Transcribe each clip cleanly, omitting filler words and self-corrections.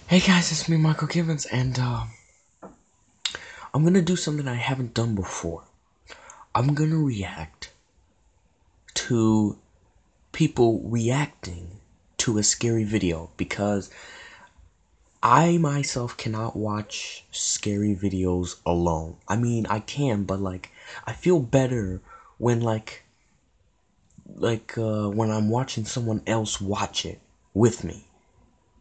Hey guys, it's me, Michael Gibbons, and I'm gonna do something I haven't done before. I'm gonna react to people reacting to a scary video because I myself cannot watch scary videos alone. I mean, I can, but I feel better when when I'm watching someone else watch it with me.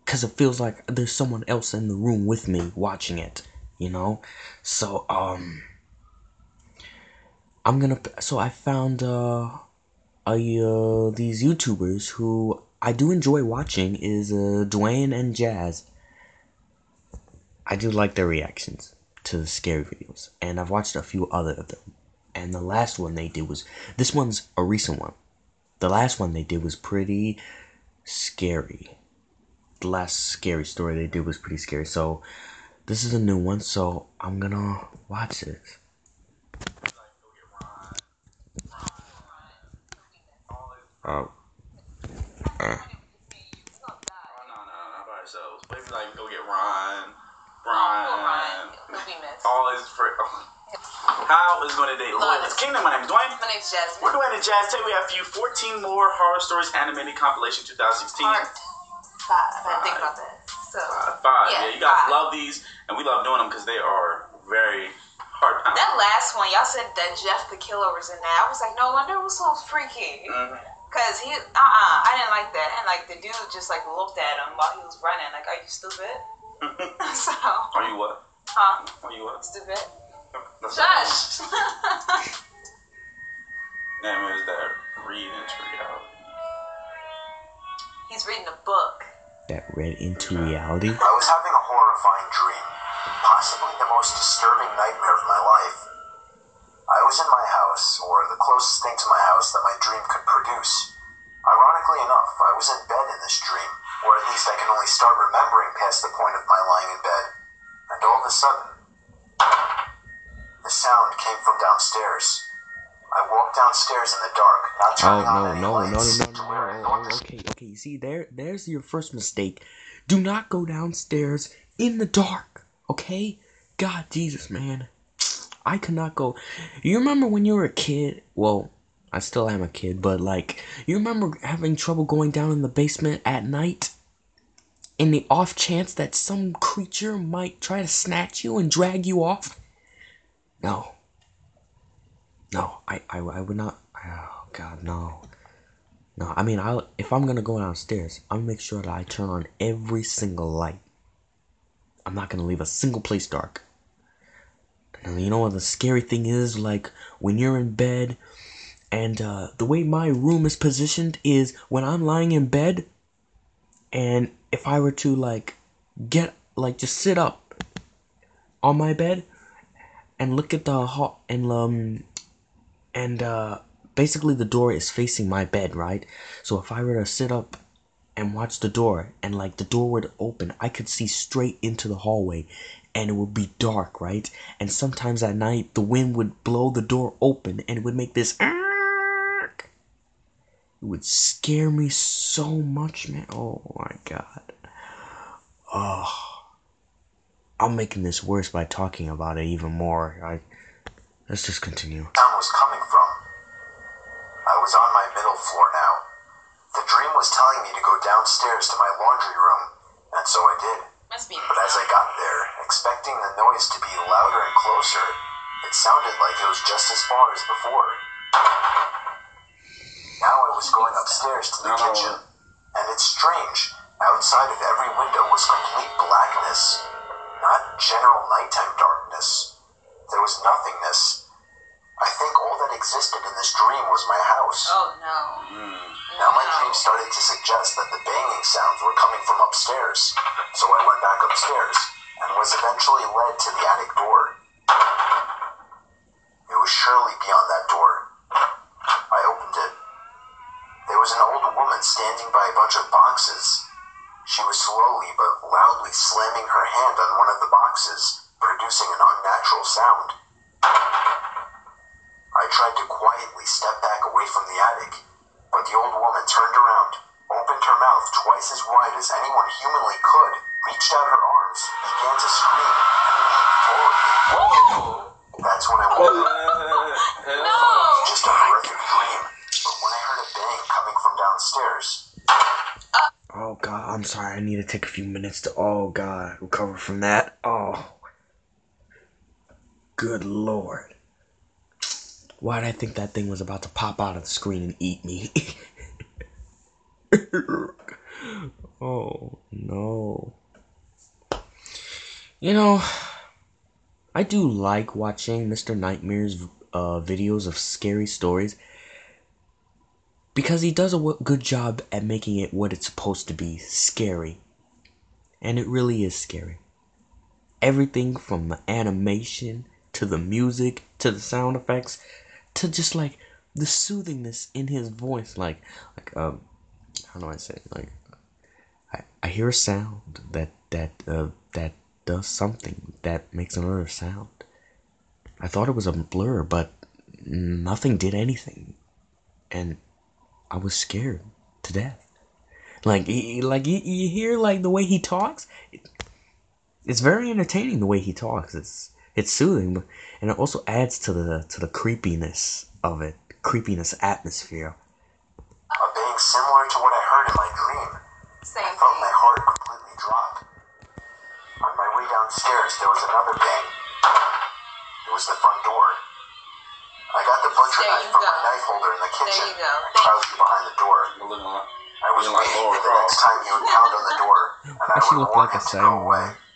Because it feels like there's someone else in the room with me watching it, you know? So, I found, these YouTubers who I do enjoy watching is, Dwayne and Jazz. I do like their reactions to the scary videos, and I've watched a few other of them. And the last one they did was, this one's a recent one. The last one they did was pretty scary. The last scary story they did was pretty scary. So this is a new one, so I'm gonna watch this. Oh. Maybe like go get Ron. He'll be missed. All his friends. How is going to date Loyalist Kingdom? My name is Dwayne. My name is Jasmine. We're Dwayne and Jazz. Today we have for you 14 more horror stories animated compilation 2016. Part 5. I didn't think about that. So five. Yeah, you guys love these, and we love doing them because they are very hard pounding. That last one, y'all said that Jeff the Killer was in that. I was like, no wonder it was so freaky. Cause he, I didn't like that, and like the dude just like looked at him while he was running. Like, are you stupid? So. Are you what? Huh? Are you what? Stupid. Shush. Name is that read into reality. He's reading a book. That read into reality. I was having a horrifying dream, possibly the most disturbing nightmare of my life. I was in my house, or the closest thing to my house that my dream could produce. Ironically enough, I was in bed in this dream, or at least I can only start remembering past the point of my lying in bed. And all of a sudden, the sound came from downstairs. I walked downstairs in the dark, not turning on any lights. Okay. You see, there's your first mistake. Do not go downstairs in the dark, okay? God, Jesus, man. I could not go. You remember when you were a kid? Well, I still am a kid, but you remember having trouble going down in the basement at night? In the off chance that some creature might try to snatch you and drag you off? No, I would not. Oh God, no. I mean, if I'm gonna go downstairs, I'll make sure that I turn on every single light. I'm not gonna leave a single place dark. And you know what the scary thing is? Like when you're in bed, and the way my room is positioned is when I'm lying in bed, and if I were to just sit up on my bed and look at the hall and basically the door is facing my bed, right? So if I were to sit up and watch the door, and the door would open, I could see straight into the hallway, and it would be dark, right? And sometimes at night the wind would blow the door open and it would make this. It would scare me so much, man. Oh my God. Oh, I'm making this worse by talking about it even more. Let's just continue. Sound was coming from. I was on my middle floor now. The dream was telling me to go downstairs to my laundry room, and so I did. But as I got there, expecting the noise to be louder and closer, it sounded like it was just as far as before. Now I was going upstairs to the kitchen, and it's strange. Outside of every window was complete blackness, not general nighttime darkness. There was nothingness. I think all that existed in this dream was my house. Oh no. Now my dream started to suggest that the banging sounds were coming from upstairs, so I went back upstairs and was eventually led to the attic door. It was surely beyond that door. I opened it. There was an old woman standing by a bunch of boxes. She was slowly but loudly slamming her hand on one of the boxes, producing an unnatural sound. I tried to quietly step back away from the attic, but the old woman turned around, opened her mouth twice as wide as anyone humanly could, reached out her arms, began to scream, and leaped toward me. That's when I woke up. No! Just a horrific dream. But when I heard a bang coming from downstairs. Oh God, I'm sorry. I need to take a few minutes to, oh God, recover from that. Oh, good Lord. Why did I think that thing was about to pop out of the screen and eat me? Oh no. You know, I do like watching Mr. Nightmare's videos of scary stories because he does a good job at making it what it's supposed to be, scary. And it really is scary. Everything from the animation to the music to the sound effects to just like the soothingness in his voice, how do I say it? Like I hear a sound that does something that makes another sound. I thought it was a blur, but nothing did anything, and I was scared to death. You hear like the way he talks. It's very entertaining the way he talks. It's soothing, and it also adds to the creepiness of it, creepiness atmosphere. A bang similar to what I heard in my dream. Same I felt thing. my heart completely drop. On my way downstairs, there was another bang. It was the front door. I got the butcher There knife you from go. my knife holder in the kitchen There you go. and crouched behind the door. I was waiting for the next time he would pound on the door, and I She would looked warn like a him to go away. samurai.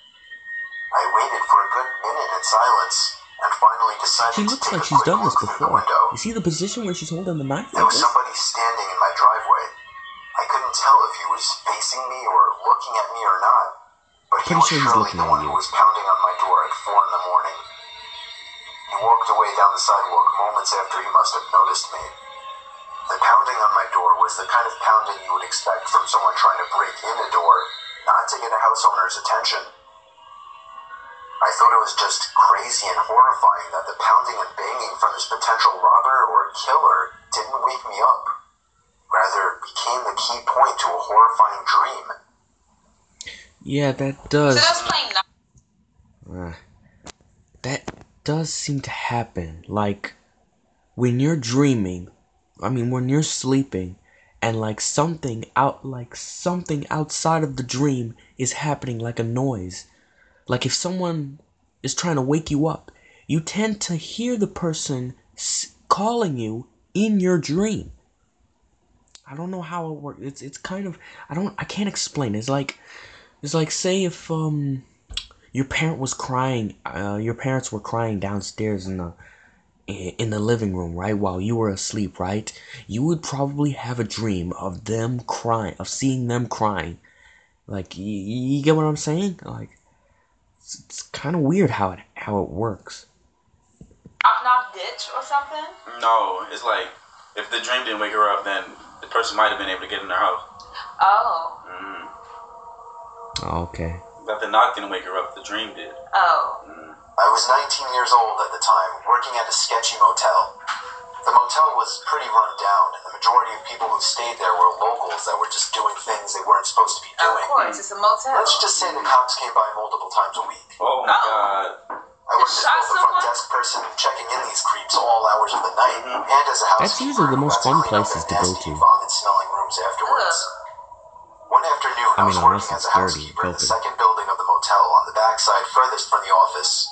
I waited for a good minute in silence, and finally decided She to looks take like a she's quick done this look through the before. window. You see the position where she's holding the knife There like was this? somebody standing in my driveway. I couldn't tell if he was facing me or looking at me or not, but he Pretty was sure he's surely looking the at one you. who was pounding on my door at 4 in the morning. He walked away down the sidewalk moments after he must have noticed me. The pounding on my door was the kind of pounding you would expect from someone trying to break in a door, not to get a house owner's attention. I thought it was just crazy and horrifying that the pounding and banging from this potential robber or killer didn't wake me up. Rather, it became the key point to a horrifying dream. Yeah, that So does. that's playing That does seem to happen. Like when you're dreaming, when you're sleeping, and something outside of the dream is happening, like a noise. Like if someone is trying to wake you up, you tend to hear the person calling you in your dream. I don't know how it works. It's kind of I can't explain. It's like say if your parents were crying downstairs in the living room, right, while you were asleep, right? You would probably have a dream of them crying, of seeing them crying. Like you get what I'm saying? Like it's kind of weird how it works. knock ditch or something? No, it's like if the dream didn't wake her up, then the person might have been able to get in their house. Oh. Oh, okay. But the knock didn't wake her up, the dream did. Oh. I was 19 years old at the time, working at a sketchy motel. The motel was pretty run down, and the majority of people who stayed there were locals that were just doing things they weren't supposed to be Of doing. course, it's a motel. Let's just say the cops came by multiple times a week. Oh my god. I worked as Shot both a front someone? desk person checking in these creeps all hours of the night, and as a housekeeper. That's usually the most who fun got clean up places their to go nasty, to. vomit-smelling rooms afterwards. One afternoon, I was unless working as it's a dirty, housekeeper in the filthy. second building of the motel on the backside furthest from the office.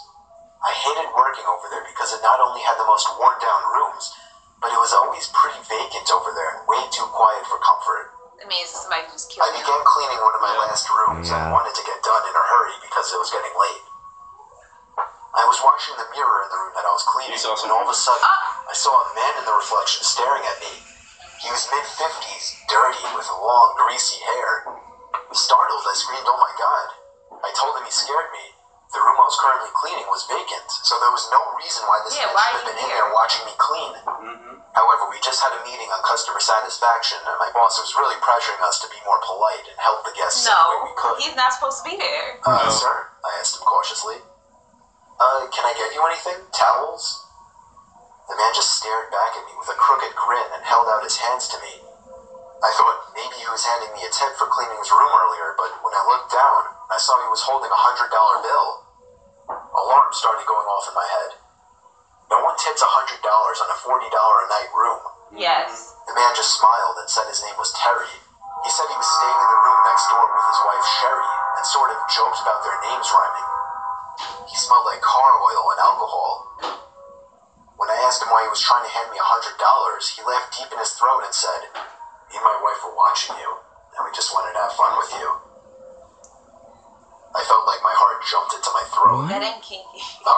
I hated working over there because it not only had the most worn-down rooms, but it was always pretty vacant over there and way too quiet for comfort. It means somebody just I killed you. began cleaning one of my last rooms Yeah. and wanted to get done in a hurry because it was getting late. I was washing the mirror in the room that I was cleaning, You saw and all of a sudden, Ah! I saw a man in the reflection staring at me. He was mid-50s, dirty, with long, greasy hair. Startled, I screamed, "Oh my god." I told him he scared me. The room I was currently cleaning was vacant, so there was no reason why this man why should are have been you in here? there watching me clean. However, we just had a meeting on customer satisfaction, and my boss was really pressuring us to be more polite and help the guests any way we No, could. he's not supposed to be there. Sir? I asked him cautiously. Can I get you anything? Towels? The man just stared back at me with a crooked grin and held out his hands to me. I thought maybe he was handing me a tip for cleaning his room earlier, but when I looked down, and I saw he was holding $100 bill. Alarms started going off in my head. No one tips $100 on a $40 a night room. Yes. The man just smiled and said his name was Terry. He said he was staying in the room next door with his wife Sherry and sort of joked about their names rhyming. He smelled like car oil and alcohol. When I asked him why he was trying to hand me $100, he laughed deep in his throat and said, "Me and my wife were watching you, and we just wanted to have fun with you." I felt like my heart jumped into my throat. That ain't kinky. No,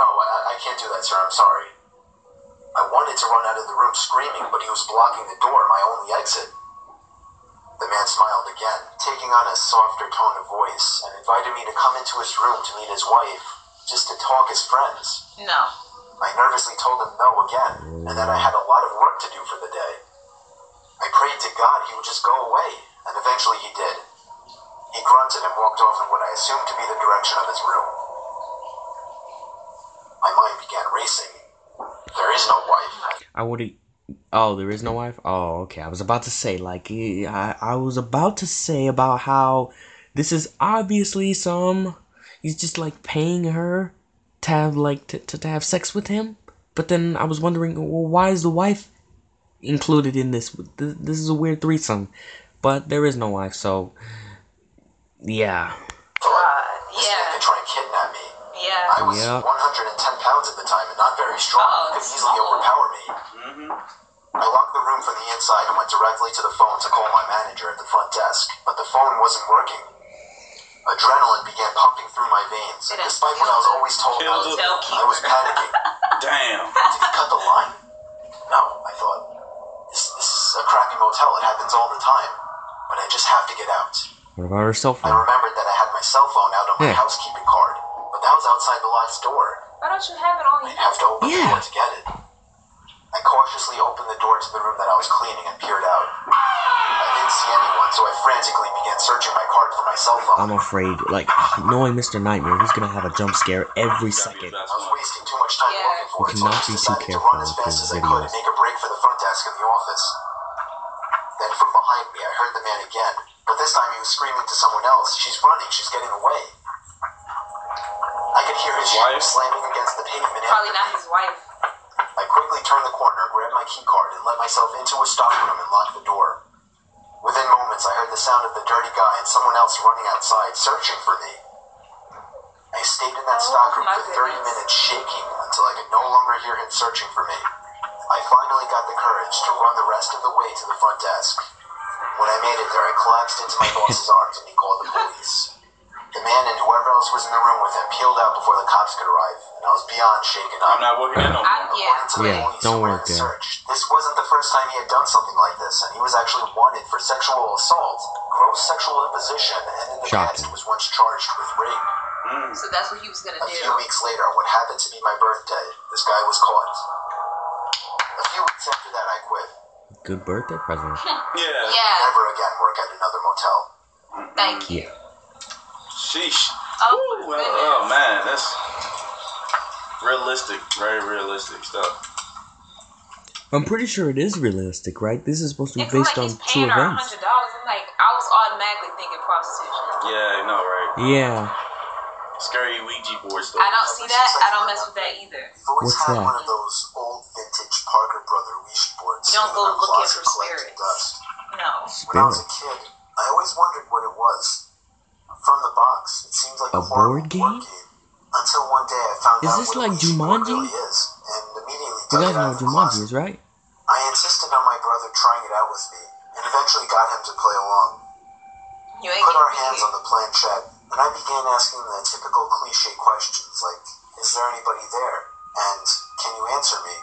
I can't do that, sir. I'm sorry. I wanted to run out of the room screaming, but he was blocking the door, my only exit. The man smiled again, taking on a softer tone of voice, and invited me to come into his room to meet his wife, just to talk as friends. No. I nervously told him no again, and that I had a lot of work to do for the day. I prayed to God he would just go away, and eventually he did. He grunted and walked off in what I assumed to be the direction of his room. My mind began racing. There is no wife. I would. Oh, there is no wife? Oh, okay. I was about to say, like, I was about to say about how this is obviously he's just, like, paying her to have, like, to have sex with him. But then I was wondering, well, why is the wife included in this? This is a weird threesome. But there is no wife, so, yeah. This man could try and kidnap me. Yeah. I was 110 pounds at the time and not very strong. Could easily overpower me. I locked the room from the inside and went directly to the phone to call my manager at the front desk, but the phone wasn't working. Adrenaline began pumping through my veins, and despite what I was always told not to do, I was panicking. Damn. Did he cut the line? No, I thought. This is a crappy motel. It happens all the time. But I just have to get out. What about her cell I phone? remembered that I had my cell phone out on my housekeeping card, but that was outside the lodge door. Why don't you have it on you? I'd have to open the door to get it. I cautiously opened the door to the room that I was cleaning and peered out. I didn't see anyone, so I frantically began searching my card for my cell phone. I'm afraid, like, knowing Mr. Nightmare, he's gonna have a jump scare every second. I was wasting too much time looking for it, so I cannot just be too decided to careful run as with fast his as I could and videos. make a break for the front desk in the office. Then from behind me, I heard the man again, but this time he was screaming to someone else. "She's running, she's getting away." I could hear his shoes slamming against the pavement. Probably not his wife. I quickly turned the corner, grabbed my key card, and let myself into a stockroom and locked the door. Within moments, I heard the sound of the dirty guy and someone else running outside, searching for me. I stayed in that stockroom for 30 minutes, shaking, until I could no longer hear him searching for me. I finally got the courage to run the rest of the way to the front desk. When I made it there, I collapsed into my boss's arms and he called the police. The man and whoever else was in the room with him peeled out before the cops could arrive, and I was beyond shaken up. I'm not working there no more. According to the police who were in the search, this wasn't the first time he had done something like this, and he was actually wanted for sexual assault, gross sexual imposition, and in the past was once charged with rape. So that's what he was gonna do. A few weeks later, what happened to be my birthday, this guy was caught. A few weeks after that, I quit. Good birthday present. Yeah. Never again work at another motel. Thank you. Sheesh. Oh man, that's realistic. Very realistic stuff. I'm pretty sure it is realistic, right? This is supposed to be It's based like on he's true paying her events. $100. I'm like, I was automatically thinking prostitution. Yeah, I know, right? Yeah. Scary Ouija board story. I don't see that. I don't mess with that either. What's had that? one of those old vintage Parker Brother Ouija boards. You don't go sitting in a looking closet for collecting spirits. dust. No. When I was a kid, I always wondered what it was. From the box, it seems like A a horrible board game? Until one day I found Is out this what like a Ouija board Jumanji? really is, and immediately You dug guys it know out what of the Jumanji closet. is, right? I insisted on my brother trying it out with me, and eventually got him to play along. You ain't Put our getting hands on the planchette, and I began asking the typical cliche questions like, "Is there anybody there?" and "Can you answer me?"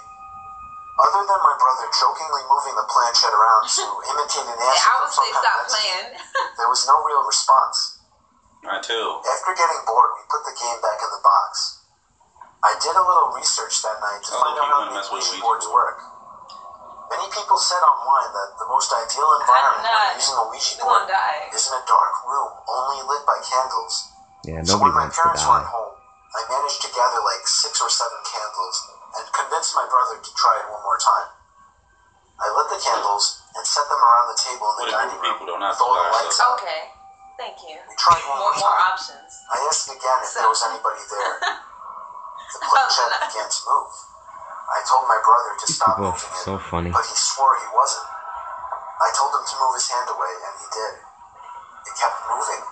Other than my brother jokingly moving the planchette around to imitate an answer I would from say some stop kind of playing. there was no real response. I too. After getting bored, we put the game back in the box. I did a little research that night to find out how these Ouija boards work. Many people said online that the most ideal environment for using a Ouija board is in a dark room only lit by candles. Yeah, So nobody when my wants to parents weren't die. home, I managed to gather like 6 or 7 candles and convinced my brother to try it one more time. I lit the candles and set them around the table in the With a group dining of room people, though, not with all the by lights ourselves. out. Okay. Thank you. We tried one More options. I asked again if there was anybody there. The planchette began to move. I told my brother to stop People are moving so it, funny. but he swore he wasn't. I told him to move his hand away, and he did. It kept moving.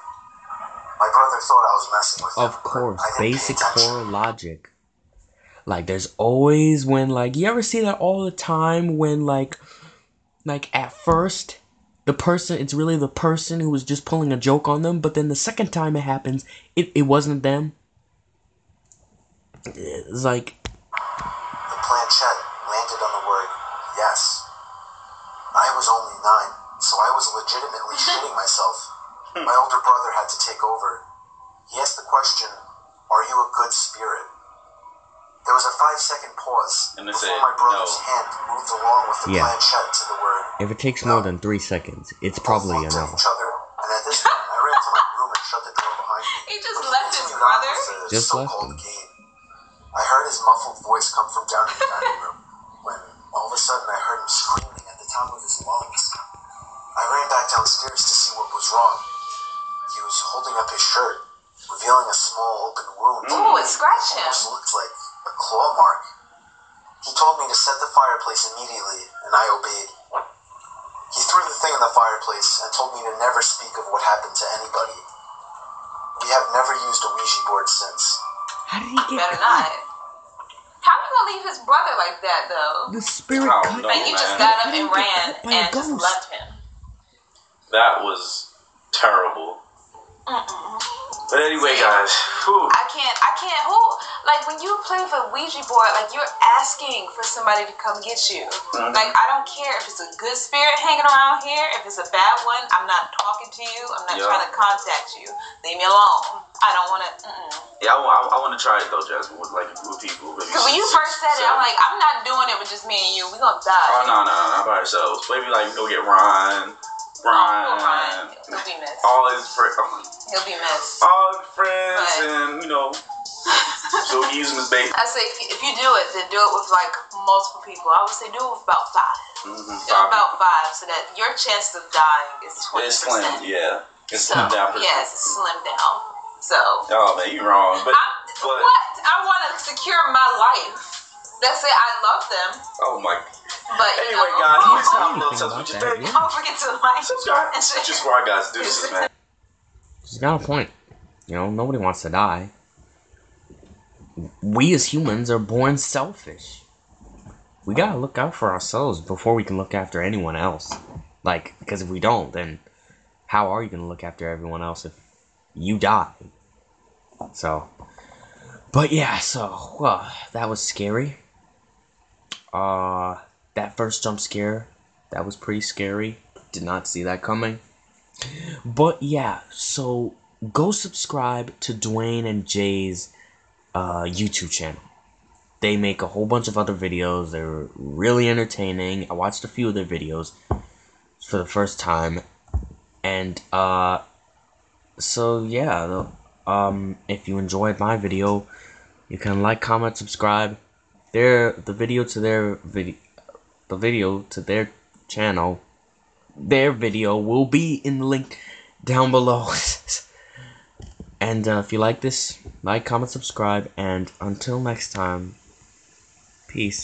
My brother thought I was messing with him. Of course, I didn't basic pay attention. horror logic. Like, there's always when, like, you ever see that all the time when, like at first, the person, it's really the person who was just pulling a joke on them, but then the second time it happens, it wasn't them. It's like... The planchette landed on the word, yes. I was only 9, so I was legitimately shitting myself. My older brother had to take over. He asked the question, are you a good spirit? There was a 5-second pause And they before said, my brother's no. hand moved along with the Yeah. planchette to the word. If it takes more than 3 seconds, it's probably a Both no. looked at each other, and at this point, I ran to my room and shut the door behind me. He just But left his continued on brother? with the Just left so-called him. game. I heard his muffled voice come from down in the dining room, when all of a sudden I heard him screaming at the top of his lungs. I ran back downstairs to see what was wrong. He was holding up his shirt, revealing a small open wound. Ooh, it scratched him. Almost looked like a claw mark. He told me to set the fireplace immediately, and I obeyed. He threw the thing in the fireplace and told me to never speak of what happened to anybody. We have never used a Ouija board since. How did he get Better caught? not. How you gonna leave his brother like that, though? The spirit I cut. don't know, Like, you just man. got How up did he and get ran caught by a and just ghost? left him. That was terrible. But anyway, guys. Whew. I can't, who, like, when you play with a Ouija board, like, you're asking for somebody to come get you. Like, I don't care if it's a good spirit hanging around here, if it's a bad one, I'm not talking to you, I'm not Yeah. trying to contact you. Leave me alone. I don't want to, Yeah, I want to try it, though, Jasmine, with people. Maybe Because when you first said it, I'm like, I'm not doing it with just me and you. We're going to die. Oh, no, not by ourselves. Maybe, like, go get Ryan. Ryan. He'll be missed. All his friends. He'll be missed. All his friends, But- and, so we use him as bait. I say, if you do it, then do it with, like, multiple people. I would say do it with about 5. Mm-hmm. Do it about 5 so that your chance of dying is 20%. It's slim, yeah. It's So, slim down. yes, it's slim down. So, Oh, man, you wrong. But, what? I want to secure my life. That's it. I love them. oh, my. But, you Anyway, know, guys, here's how Anything little touch about with your that, day. yeah. don't forget to like, Subscribe. and share. Just for our guys. Deuces, man. She's got a point. You know, nobody wants to die. We as humans are born selfish. We gotta look out for ourselves before we can look after anyone else. Like, because if we don't, then how are you gonna look after everyone else if you die? So, but yeah, so, well, that was scary. That first jump scare, that was pretty scary. Did not see that coming. But yeah, so go subscribe to Dwayne and Jay's YouTube channel. They make a whole bunch of other videos. They're really entertaining. I watched a few of their videos for the first time. And so yeah, if you enjoyed my video, you can like, comment, subscribe. The video to their channel, their video will be in the link down below. And if you like this, like, comment, subscribe, and until next time, peace.